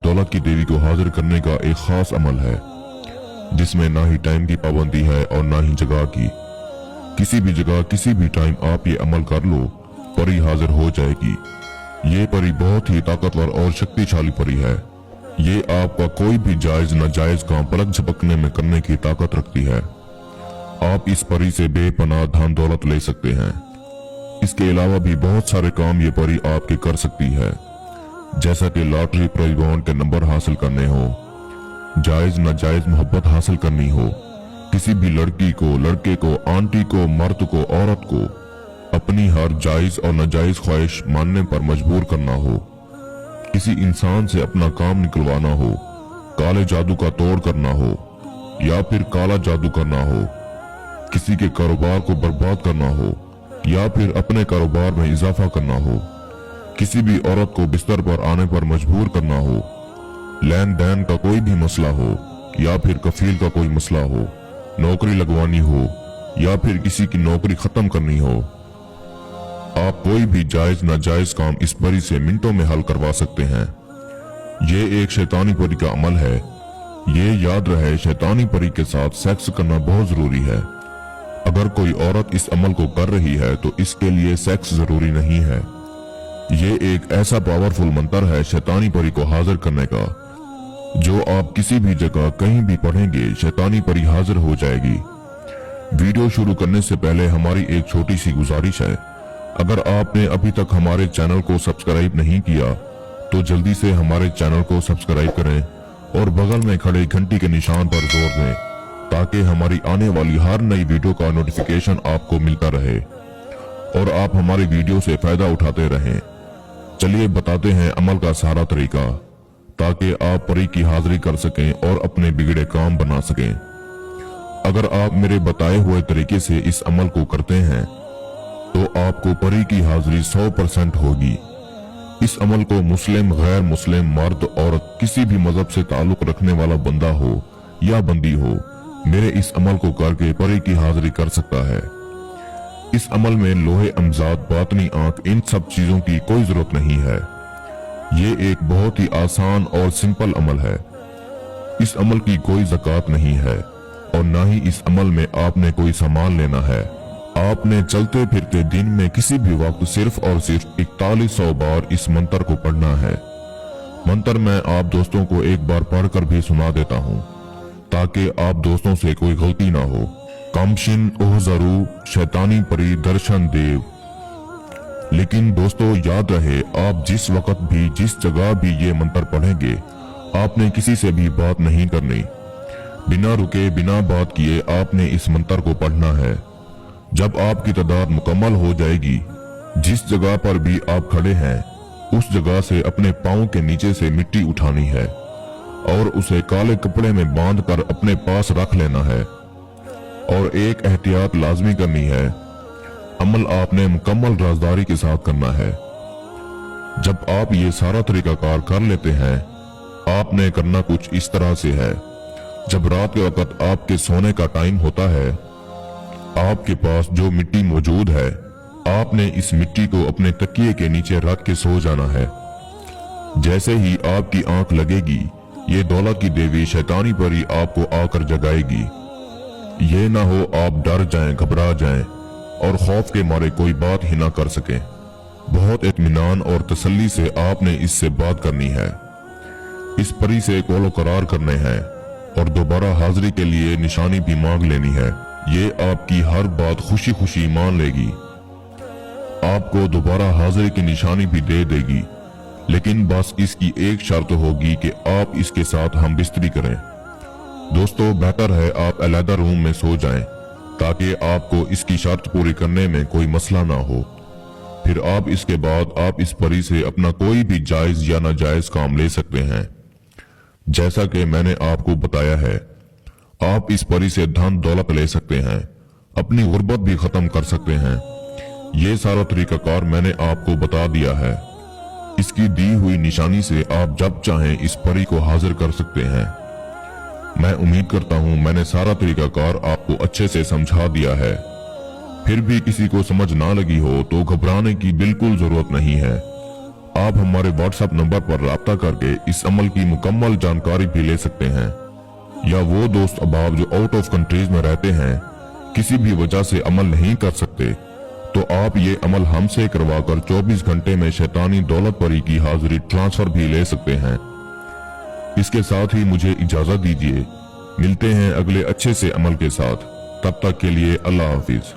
दौलत की देवी को हाजिर करने का एक खास अमल है जिसमें ना ही टाइम की पाबंदी है और ना ही जगह की। किसी भी जगह किसी भी टाइम आप ये अमल कर लो, परी हाजिर हो जाएगी। ये परी बहुत ही ताकतवर और शक्तिशाली परी है। ये आपका कोई भी जायज नाजायज काम पलक झपकने में करने की ताकत रखती है। आप इस परी से बेपनाह धन दौलत ले सकते हैं। इसके अलावा भी बहुत सारे काम ये परी आपके कर सकती है, जैसा कि लॉटरी प्राइज बॉन्ड के नंबर हासिल करने हो, जायज नाजायज मोहब्बत हासिल करनी हो, किसी भी लड़की को, लड़के को, आंटी को, मर्द को, औरत को अपनी हर जायज और नाजायज ख्वाहिश मानने पर मजबूर करना हो, किसी इंसान से अपना काम निकलवाना हो, काले जादू का तोड़ करना हो या फिर काला जादू करना हो, किसी के कारोबार को बर्बाद करना हो या फिर अपने कारोबार में इजाफा करना हो, किसी भी औरत को बिस्तर पर आने पर मजबूर करना हो, लेन देन का कोई भी मसला हो या फिर कफील का कोई मसला हो, नौकरी लगवानी हो या फिर किसी की नौकरी खत्म करनी हो, आप कोई भी जायज नाजायज काम इस परी से मिनटों में हल करवा सकते हैं। ये एक शैतानी परी का अमल है। ये याद रहे, शैतानी परी के साथ सेक्स करना बहुत जरूरी है। अगर कोई औरत इस अमल को कर रही है तो इसके लिए सेक्स जरूरी नहीं है। ये एक ऐसा पावरफुल मंत्र है शैतानी परी को हाजिर करने का, जो आप किसी भी जगह कहीं भी पढ़ेंगे शैतानी परी हाजिर हो जाएगी। वीडियो शुरू करने से पहले हमारी एक छोटी सी गुजारिश है, अगर आपने अभी तक हमारे चैनल को सब्सक्राइब नहीं किया तो जल्दी से हमारे चैनल को सब्सक्राइब करें और बगल में खड़े घंटी के निशान पर जोर दें ताकि हमारी आने वाली हर नई वीडियो का नोटिफिकेशन आपको मिलता रहे और आप हमारी वीडियो से फायदा उठाते रहें। चलिए बताते हैं अमल का सारा तरीका, ताकि आप परी की हाजिरी कर सकें और अपने बिगड़े काम बना सकें। अगर आप मेरे बताए हुए तरीके से इस अमल को करते हैं तो आपको परी की हाजिरी 100% होगी। इस अमल को मुस्लिम, गैर मुस्लिम, मर्द, औरत, किसी भी मजहब से ताल्लुक रखने वाला बंदा हो या बंदी हो, मेरे इस अमल को करके परी की हाजिरी कर सकता है। इस अमल में लोहे अमजाद, बातनी आंख, इन सब चीजों की कोई जरूरत नहीं है। ये एक बहुत ही आसान और सिंपल अमल है। इस अमल की कोई ज़कात नहीं है और ना ही इस अमल में आपने कोई सामान लेना है। आपने चलते फिरते दिन में किसी भी वक्त सिर्फ और सिर्फ 4100 बार इस मंत्र को पढ़ना है। मंत्र मैं आप दोस्तों को एक बार पढ़कर भी सुना देता हूँ ताकि आप दोस्तों से कोई गलती ना हो। कमशिन ओहजरू शैतानी परी दर्शन देव। लेकिन दोस्तों याद रहे, आप जिस वक्त भी जिस जगह भी ये मंत्र पढ़ेंगे आपने किसी से भी बात नहीं करनी। बिना रुके बिना बात किए आपने इस मंत्र को पढ़ना है। जब आपकी तादाद मुकम्मल हो जाएगी, जिस जगह पर भी आप खड़े हैं उस जगह से अपने पाँव के नीचे से मिट्टी उठानी है और उसे काले कपड़े में बांधकर अपने पास रख लेना है। और एक एहतियात लाजमी करनी है, अमल आपने मुकम्मल राजदारी के साथ करना है। जब आप ये सारा तरीकाकार कर लेते हैं, आपने करना कुछ इस तरह से है। जब रात के वक्त आपके सोने का टाइम होता है, आपके पास जो मिट्टी मौजूद है, आपने इस मिट्टी को अपने तकिए के नीचे रख के सो जाना है। जैसे ही आपकी आंख लगेगी, ये दौलत की देवी शैतानी परी आपको आकर जगाएगी। ये ना हो आप डर जाएं, घबरा जाएं और खौफ के मारे कोई बात ही ना कर सकें। बहुत इत्मीनान और तसल्ली से आपने इससे बात करनी है। इस परी से कौलो करार करने हैं और दोबारा हाजिरी के लिए निशानी भी मांग लेनी है। ये आपकी हर बात खुशी खुशी मान लेगी, आपको दोबारा हाजिरी की निशानी भी दे देगी। लेकिन बस इसकी एक शर्त होगी कि आप इसके साथ हम बिस्तरी करें। दोस्तों बेहतर है आप अलग रूम में सो जाएं ताकि आपको इसकी शर्त पूरी करने में कोई मसला ना हो। फिर आप इसके बाद आप इस परी से अपना कोई भी जायज या नाजायज काम ले सकते हैं। जैसा कि मैंने आपको बताया है, आप इस परी से धन दौलत ले सकते हैं, अपनी गुर्बत भी खत्म कर सकते हैं। ये सारा तरीकाकार मैंने आपको बता दिया है। इसकी दी हुई निशानी से आप जब चाहें इस परी को हाजिर कर सकते हैं। मैं उम्मीद करता हूं मैंने सारा तरीकाकार आपको अच्छे से समझा दिया है। फिर भी किसी को समझ ना लगी हो तो घबराने की बिल्कुल जरूरत नहीं है। आप हमारे व्हाट्सएप नंबर पर राब्ता करके इस अमल की मुकम्मल जानकारी भी ले सकते हैं। या वो दोस्त अहबाब जो आउट ऑफ कंट्रीज में रहते हैं, किसी भी वजह से अमल नहीं कर सकते, तो आप ये अमल हमसे करवाकर 24 घंटे में शैतानी दौलत परी की हाजिरी ट्रांसफर भी ले सकते हैं। इसके साथ ही मुझे इजाजत दीजिए, मिलते हैं अगले अच्छे से अमल के साथ। तब तक के लिए अल्लाह हाफिज।